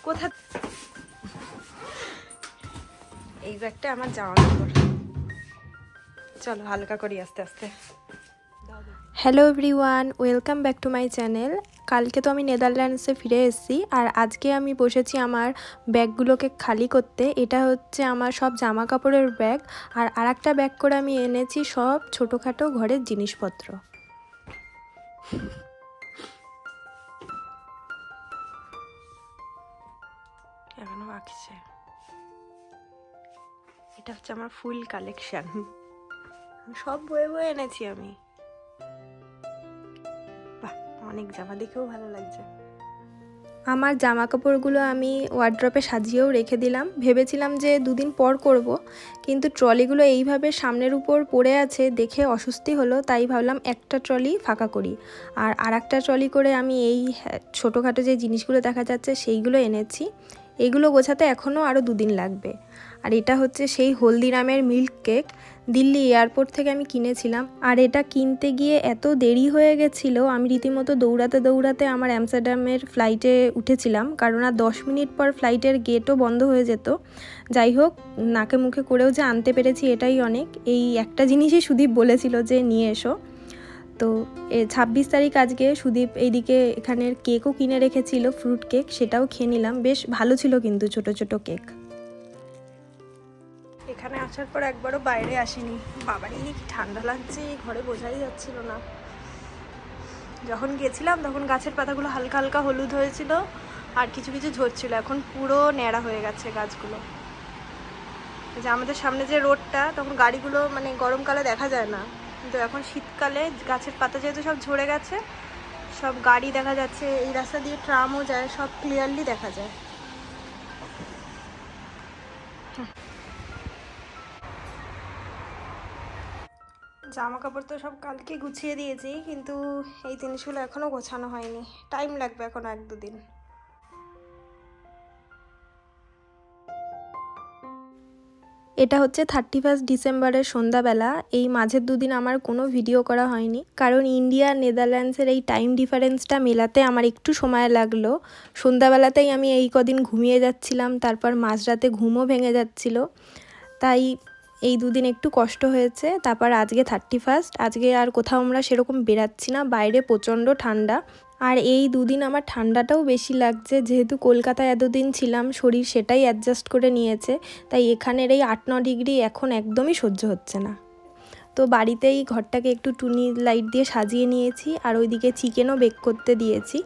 কোথা এই ব্যাগটা আমার জামা কাপড়। চলো হালকা করি আস্তে আস্তে। Hello everyone, welcome back to my channel. কালকে তো আমি নেদারল্যান্ডসে ফিরে এসেছি, আর আজকে আমি বসেছি আমার ব্যাগগুলোকে খালি করতে। এটা হচ্ছে আমার সব জামা কাপড়ের ব্যাগ, আর আরেকটা ব্যাগ করে আমি এনেছি সব ছোটোখাটো ঘরের জিনিসপত্র। এখনো বাকিছে। এটা হচ্ছে আমার ফুল কালেকশন, সব বয়ে বয়ে এনেছি আমি। বাহ, অনেক জামা, দেখেও ভালো লাগছে। আমার জামা কাপড়গুলো আমি ওয়ার্ড্রপে সাজিয়েও রেখে দিলাম। ভেবেছিলাম যে দুদিন পর করব, কিন্তু ট্রলিগুলো এইভাবে সামনের উপর পড়ে আছে দেখে অস্বস্তি হলো, তাই ভাবলাম একটা ট্রলি ফাঁকা করি। আর আরেকটা ট্রলি করে আমি এই ছোটোখাটো যে জিনিসগুলো দেখা যাচ্ছে সেইগুলো এনেছি। এগুলো গোছাতে এখনও আরও দুদিন লাগবে। আর এটা হচ্ছে সেই হলদিরামের মিল্ক কেক, দিল্লি এয়ারপোর্ট থেকে আমি কিনেছিলাম। আর এটা কিনতে গিয়ে এত দেরি হয়ে গেছিলো, আমি রীতিমতো দৌড়াতে দৌড়াতে আমার অ্যামস্টারডামের ফ্লাইটে উঠেছিলাম, কারণ আর 10 মিনিট পর ফ্লাইটের গেটও বন্ধ হয়ে যেত। যাই হোক, নাকে মুখে করেও যে আনতে পেরেছি এটাই অনেক। এই একটা জিনিসই সুদীপ বলেছিল যে নিয়ে এসো। তো 26 তারিখ আজকে সুদীপ এইদিকে এখানের কেকও কিনে রেখেছিল, ফ্রুট কেক, সেটাও খেয়ে নিলাম। বেশ ভালো ছিল কিন্তু ছোট ছোট কেক। এখানে আসার পর একবারও বাইরে আসিনি। বাবারই কি ঠান্ডা লাগছে, ঘরে বোঝাই যাচ্ছিল না। যখন গেছিলাম তখন গাছের পাতাগুলো হালকা হালকা হলুদ হয়েছিল, আর কিছু কিছু ঝরছিল। এখন পুরো ন্যাড়া হয়ে গেছে গাছগুলো। যে আমাদের সামনে যে রোডটা, তখন গাড়িগুলো মানে গরমকালে দেখা যায় না, কিন্তু এখন শীতকালে গাছের পাতা যেহেতু সব ঝরে গেছে, সব গাড়ি দেখা যাচ্ছে। এই রাস্তা দিয়ে ট্রামও যায়, সব ক্লিয়ারলি দেখা যায়। জামা কাপড় তো সব কালকে গুছিয়ে দিয়েছি, কিন্তু এই জিনিসগুলো এখনও গোছানো হয়নি। টাইম লাগবে এখন 1-2 দিন। এটা হচ্ছে 31 ডিসেম্বরের সন্ধ্যাবেলা। এই মাঝের দুদিন আমার কোনো ভিডিও করা হয়নি, কারণ ইন্ডিয়া আর নেদারল্যান্ডসের এই টাইম ডিফারেন্সটা মেলাতে আমার একটু সময় লাগলো। সন্ধ্যাবেলাতেই আমি এই কদিন ঘুমিয়ে যাচ্ছিলাম, তারপর মাঝরাতে ঘুমও ভেঙে যাচ্ছিল, তাই এই দুদিন একটু কষ্ট হয়েছে। তারপর আজকে 31, আজকে আর কোথাও আমরা সেরকম বেরাচ্ছি না, বাইরে প্রচণ্ড ঠান্ডা। আর এই দুদিন আমার ঠান্ডাটাও বেশি লাগছে, যেহেতু কলকাতায় এতদিন ছিলাম, শরীর সেটাই অ্যাডজাস্ট করে নিয়েছে। তাই এখানের এই 8-9 ডিগ্রি এখন একদমই সহ্য হচ্ছে না। তো বাড়িতেই ঘরটাকে একটু টুনি লাইট দিয়ে সাজিয়ে নিয়েছি, আর ওইদিকে চিকেনও বেক করতে দিয়েছি।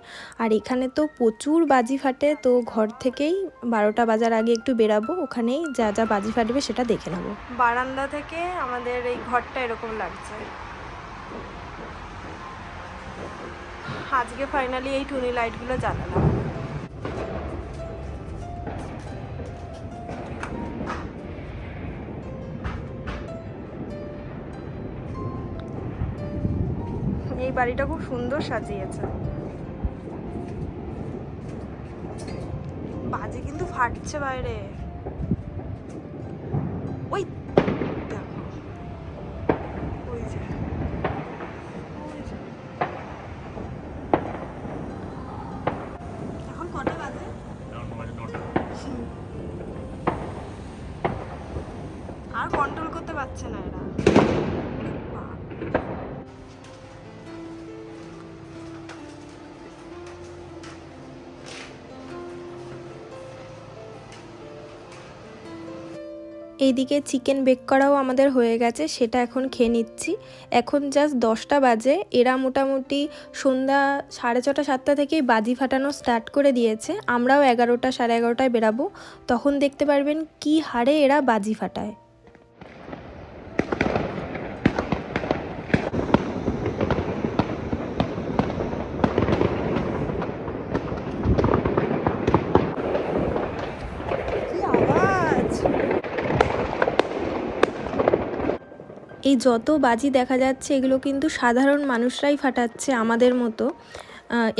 আর এখানে তো প্রচুর বাজি ফাটে, তো ঘর থেকেই 12টা বাজার আগে একটু বেরাবো, ওখানেই যা যা বাজি ফাটবে সেটা দেখে নেবো। বারান্দা থেকে আমাদের এই ঘরটা এরকম লাগছে। আজকে ফাইনালি এই টুনি লাইটগুলো জ্বালালাম। এই বাড়িটা খুব সুন্দর সাজিয়েছে। বাজি কিন্তু ফাটছে বাইরে, ওই দেখো, ওই যে এখন কটা বাজে? আর কন্ট্রোল করতে পারছে না এরা। এইদিকে চিকেন বেক করাও আমাদের হয়ে গেছে, সেটা এখন খেয়ে নিচ্ছি। এখন জাস্ট 10টা বাজে। এরা মোটামুটি সন্ধ্যা 6:30 7টা থেকেই বাজি ফাটানো স্টার্ট করে দিয়েছে। আমরাও 11টা 11:30টায় বেরাবো, তখন দেখতে পারবেন কি হারে এরা বাজি ফাটায়। এই যত বাজি দেখা যাচ্ছে এগুলো কিন্তু সাধারণ মানুষরাই ফাটাচ্ছে আমাদের মতো।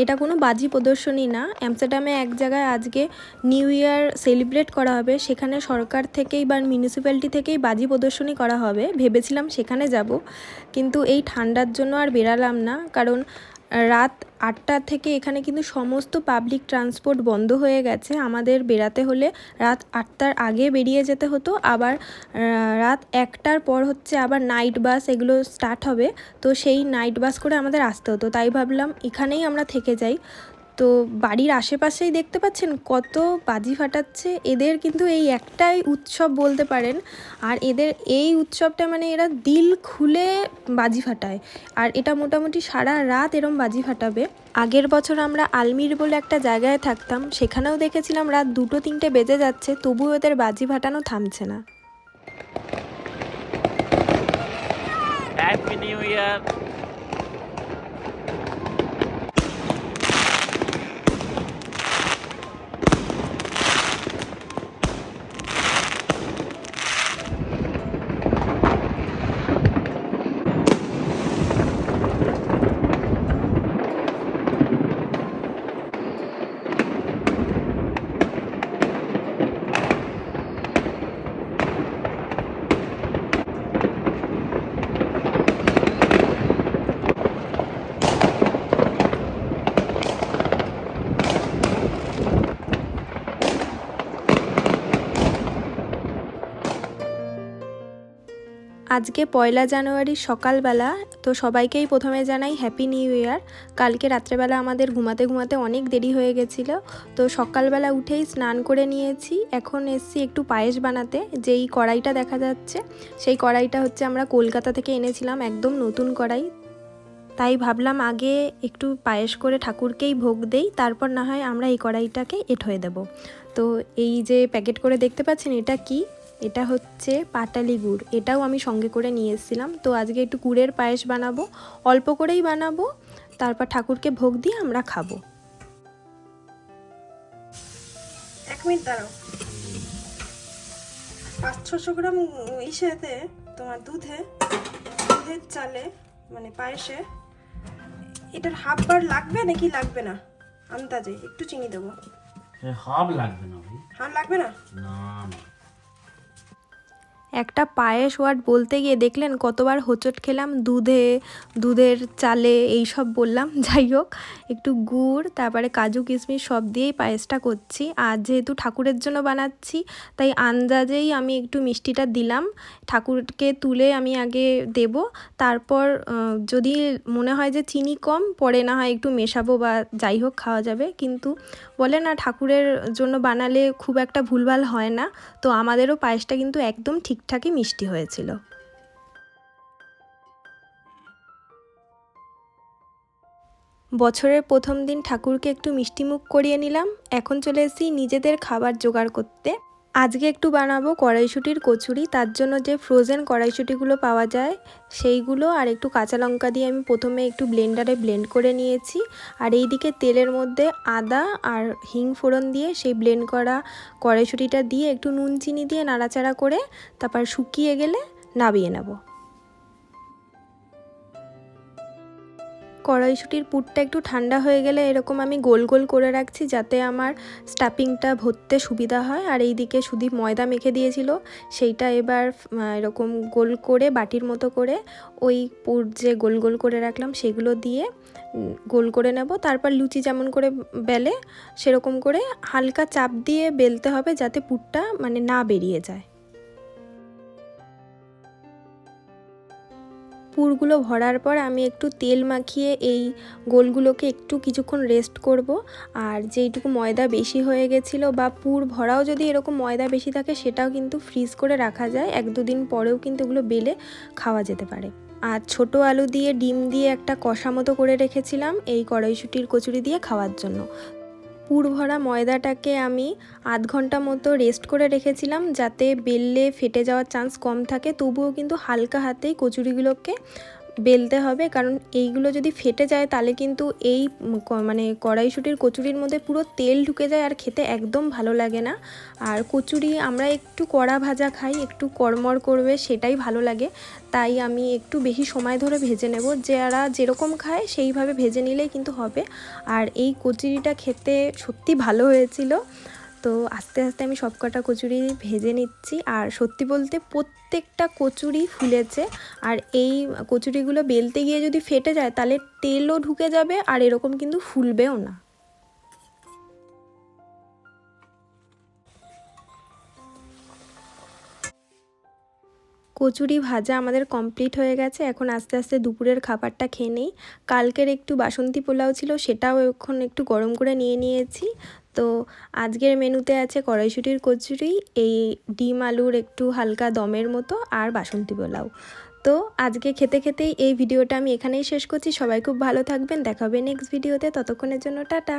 এটা কোনো বাজি প্রদর্শনী না। অ্যামস্টারডামে এক জায়গায় আজকে নিউ ইয়ার সেলিব্রেট করা হবে, সেখানে সরকার থেকেই বা মিউনিসিপ্যালিটি থেকেই বাজি প্রদর্শনী করা হবে। ভেবেছিলাম সেখানে যাব, কিন্তু এই ঠান্ডার জন্য আর বেরালাম না, কারণ রাত 8টা থেকে এখানে কিন্তু সমস্ত পাবলিক ট্রান্সপোর্ট বন্ধ হয়ে গেছে। আমাদের বেরাতে হলে রাত 8টার আগে বেরিয়ে যেতে হতো, আবার রাত 1টার পর হচ্ছে আবার নাইট বাস এগুলো স্টার্ট হবে, তো সেই নাইট বাস করে আমাদের আসতে হতো। তাই ভাবলাম এখানেই আমরা থেকে যাই। তো বাড়ির আশেপাশেই দেখতে পাচ্ছেন কত বাজি ফাটাচ্ছে। এদের কিন্তু এই একটাই উৎসব বলতে পারেন, আর এদের এই উৎসবটা মানে এরা দিল খুলে বাজি ফাটায়, আর এটা মোটামুটি সারা রাত এরম বাজি ফাটাবে। আগের বছর আমরা আলমির বলে একটা জায়গায় থাকতাম, সেখানেও দেখেছিলাম রাত 2-3টে বেজে যাচ্ছে, তবুও এদের বাজি ফাটানো থামছে না। Happy new year. আজকে 1 জানুয়ারি সকালবেলা, তো সবাইকেই প্রথমে জানাই হ্যাপি নিউ ইয়ার। কালকে রাত্রেবেলা আমাদের ঘুমাতে ঘুমাতে অনেক দেরি হয়ে গেছিলো, তো সকালবেলা উঠেই স্নান করে নিয়েছি। এখন এসছি একটু পায়েস বানাতে। যেই কড়াইটা দেখা যাচ্ছে সেই কড়াইটা হচ্ছে আমরা কলকাতা থেকে এনেছিলাম, একদম নতুন কড়াই। তাই ভাবলাম আগে একটু পায়েস করে ঠাকুরকেই ভোগ দেই, তারপর না হয় আমরা এই কড়াইটাকে এঁঠোয় দেব। তো এই যে প্যাকেট করে দেখতে পাচ্ছেন এটা কি, এটা হচ্ছে পাটালি গুড়, এটাও আমি সঙ্গে করে নিয়ে এসেছিলাম। তো আজকে একটু গুড়ের পায়েস বানাবো, অল্প করেই বানাবো, তারপর ঠাকুরকে ভোগ দিয়ে আমরা খাবো। 1 মিনিট দাঁড়াও। 500-600 গ্রাম ইসেতে তোমার দুধের চালে মানে পায়েসে এটার হাফ বার লাগবে নাকি লাগবে না? আন্দাজে একটু চিনি দেবো। হাফ লাগবে না ভাই, হাফ লাগবে না? না না। একটা পায়েস ওয়ার্ড বলতে গিয়ে দেখলেন কতবার হোঁচট খেলাম, দুধের চালে এই সব বললাম। যাই হোক, একটু গুড় তারপরে কাজু কিশমিশ সব দিয়েই পায়েসটা করছি। আর যেহেতু ঠাকুরের জন্য বানাচ্ছি তাই আন্দাজেই আমি একটু মিষ্টিটা দিলাম। ঠাকুরকে তুলে আমি আগে দেব, তারপর যদি মনে হয় যে চিনি কম পরে না হয় একটু মেশাবো বা যাই হোক খাওয়া যাবে। কিন্তু বলে না ঠাকুরের জন্য বানালে খুব একটা ভুলভাল হয় না, তো আমাদেরও পায়েসটা কিন্তু একদম ঠিকঠাকই মিষ্টি হয়েছিল। বছরের প্রথম দিন ঠাকুরকে একটু মিষ্টিমুখ করিয়ে নিলাম। এখন চলে এসেছি নিজেদের খাবার জোগাড় করতে। আজকে একটু বানাবো কড়াইশুঁটির কচুরি, তার জন্য যে ফ্রোজেন কড়াইশুঁটিগুলো পাওয়া যায় সেইগুলো আর একটু কাঁচা লঙ্কা দিয়ে আমি প্রথমে একটু ব্লেন্ডারে ব্লেন্ড করে নিয়েছি। আর এই দিকে তেলের মধ্যে আদা আর হিং ফোড়ন দিয়ে সেই ব্লেন্ড করা কড়াইশুঁটিটা দিয়ে একটু নুন চিনি দিয়ে নাড়াচাড়া করে তারপর শুকিয়ে গেলে নামিয়ে নেব। কড়াইশুঁটির পুরটা একটু ঠান্ডা হয়ে গেলে এরকম আমি গোল গোল করে রাখছি, যাতে আমার স্টাফিংটা ভরতে সুবিধা হয়। আর এই দিকে শুধু ময়দা মেখে দিয়েছিল, সেইটা এবার এরকম গোল করে বাটির মতো করে ওই পুর যে গোল গোল করে রাখলাম সেগুলো দিয়ে গোল করে নেব। তারপর লুচি যেমন করে বেলে সেরকম করে হালকা চাপ দিয়ে বেলতে হবে, যাতে পুরটা মানে না বেরিয়ে যায়। পুরগুলো ভরার পর আমি একটু তেল মাখিয়ে এই গোলগুলোকে একটু কিছুক্ষণ রেস্ট করব। আর যেইটুকু ময়দা বেশি হয়ে গেছিলো বা পুর ভরাও যদি এরকম ময়দা বেশি থাকে সেটাও কিন্তু ফ্রিজ করে রাখা যায়, 1-2 দিন পরেও কিন্তু এগুলো বেলে খাওয়া যেতে পারে। আর ছোট আলু দিয়ে ডিম দিয়ে একটা কষা মতো করে রেখেছিলাম এই কড়াইশুঁটির কচুরি দিয়ে খাওয়ার জন্য। পুর ভরা ময়দাটাকে আমি আধ ঘন্টা মতো রেস্ট করে রেখেছিলাম, যাতে বেললে ফেটে যাওয়ার চান্স কম থাকে। তবুও কিন্তু হালকা হাতেই কচুরিগুলোকে বেলতে হবে, কারণ এইগুলো যদি ফেটে যায় তাহলে কিন্তু এই মানে কড়াইশুঁটির কচুরির মধ্যে পুরো তেল ঢুকে যায় আর খেতে একদম ভালো লাগে না। আর কচুরি আমরা একটু কড়া ভাজা খাই, একটু কড়মড় করবে সেটাই ভালো লাগে, তাই আমি একটু বেশি সময় ধরে ভেজে নেব। যারা যেরকম খায় সেইভাবে ভেজে নিলেই কিন্তু হবে। আর এই কচুরিটা খেতে সত্যি ভালো হয়েছিল। তো আস্তে আস্তে আমি সব কটা কচুরি ভেজে নিচ্ছি। আর সত্যি বলতে প্রত্যেকটা কচুরি ফুলেছে। আর এই কচুরিগুলো বেলতে গিয়ে যদি ফেটে যায় তাহলে তেলও ঢুকে যাবে আর এরকম কিন্তু ফুলবেও না। কচুরি ভাজা আমাদের কমপ্লিট হয়ে গেছে। এখন আস্তে আস্তে দুপুরের খাবারটা খেয়ে নেই। কালকের একটু বাসন্তী পোলাও ছিল, সেটাও এখন একটু গরম করে নিয়ে নিয়েছি। তো আজকের মেনুতে আছে কড়াইশুঁটির কচুরি, এই ডিম আলুর একটু হালকা দমের মতো, আর বাসন্তী পোলাও। তো আজকে খেতে খেতেই এই ভিডিওটা আমি এখানেই শেষ করছি। সবাই খুব ভালো থাকবেন, দেখা হবে নেক্সট ভিডিওতে। ততক্ষণের জন্য টাটা।